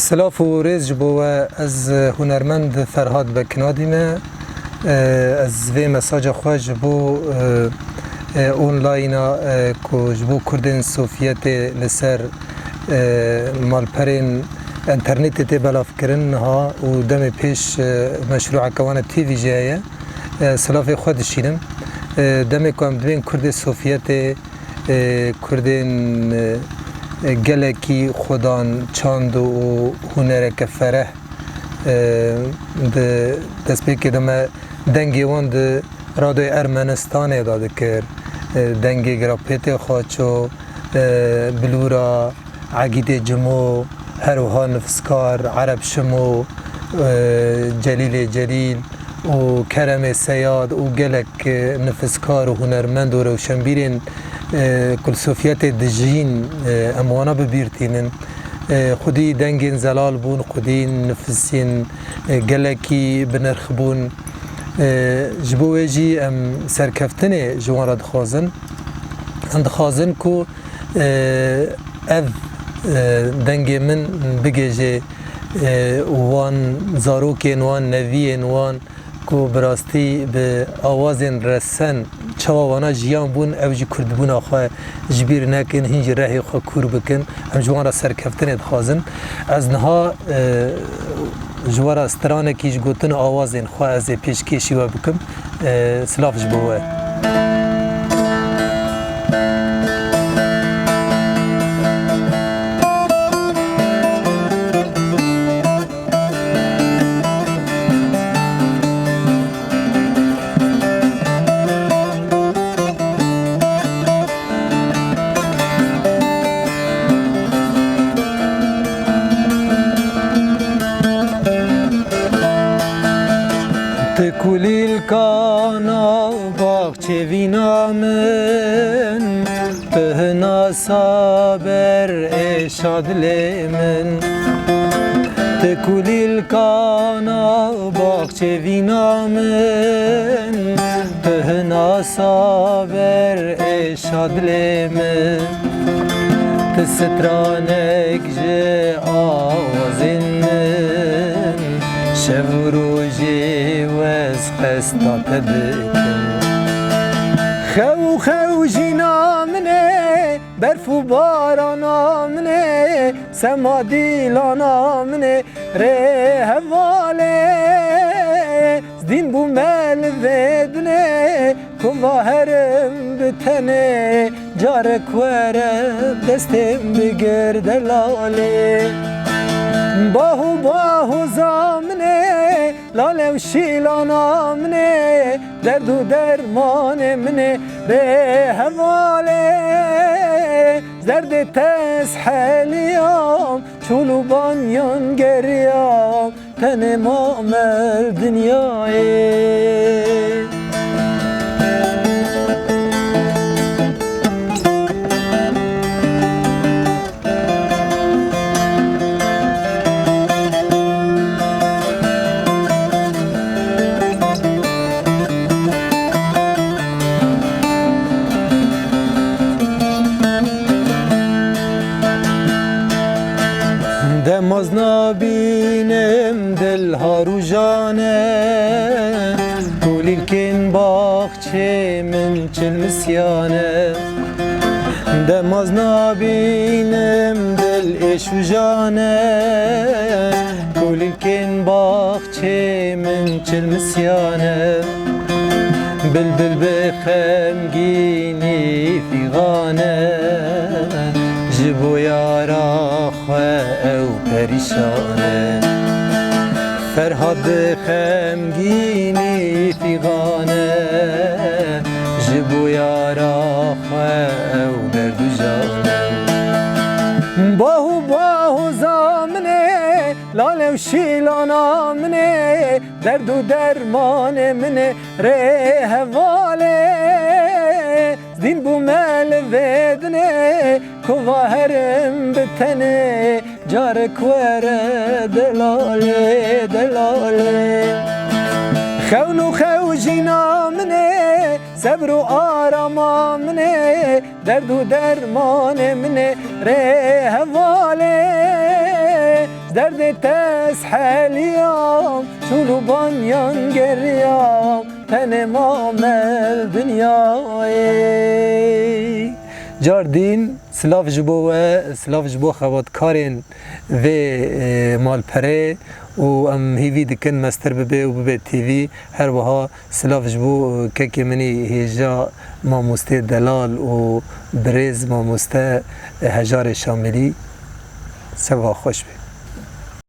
سلاف و ریز بو از هنرمند فرهاد بکنادیمه از وی مساج خوش بو اونلاین که جبو کردن سوفیت لسر مالپرین انترنت تی بلاف کرن ها و دم پیش مشروع کوان تیوی جایه سلاف خود شیرم دم که هم دوین کرد سوفیت کردن گلکی خودان چاند و هنر که فرح دست پیک دم دنگی وان ده رادوی ارمنستان داده کرد دنگی گراپیت خواچو بلورا عقید جمو هروها نفسکار عرب شمو جلیل و کرم سیاد و گلک نفسکار و هنرمند و روشنبیرین کل سوفیت دجین اموانا ببیرتینن خودی دنگین زلال بون خودی نفسین گلکی بنرخبون جبوه جی ام سرکفتن جوان را دخوازن اندخوازن که اف دنگ من بگیجه وان زاروکین وان نویین وان که براستی به آوازین رسن چواوانا جیان بون او جی کرد بون آخواه جبیر نکن هنج رهی خواه کور بکن هم جوان را سرکفتن ادخوازن از نها جوان را استرانه کیش گوتن آوازین خواه از پیش کشی و بکم سلاف جبوه تکولیل کانا باغچه وینامن بهنا صابر اشاد لیمن تکولیل کانا باغچه وینامن بهنا صابر اشاد لیمن تسترانک جه آوازین شب روزی وز قسطات بکن خو جینا منه برف و بارانا منه سما دیلانا منه ره حواله زدین بو مل ودنه کوا هرم بتنه جارک ورم دستم بگرد لاله باهو زامنه لاله و شیلانا منه درد و درمان منه به حواله زرد تسحلیام چولو بانیان گریام تن ما مر دنیای دماز نبینم دل ها رو جانه کولیل کن باغچه من چل مسیانه دماز نبینم دل اشو جانه کولیل کن باغچه من چل مسیانه بلبل بخمگینی فیغانه جبو یارا خواه او پریشانه فرهاد خمگینی فیغانه جبو یارا خواه او دردو جانه باهو زامنه لاله و شیلانا منه درد و درمان منه ره حواله زدین بو مل ودنه کوا هرم بتنه جارک وره دلاله خو جینا منه صبر و آراما منه درد و درمان منه ره حواله درد تسحلیام چولو بانیان گریام تنما مل دنیای جاردین سلاف جبو خواد کارین و مالپره و ام هیوی دکن مستر ببه و ببه تیوی هر وها سلاف جبو که منی هیجا ماموسته دلال و برز ماموسته هجار شاملی سوا خوش بی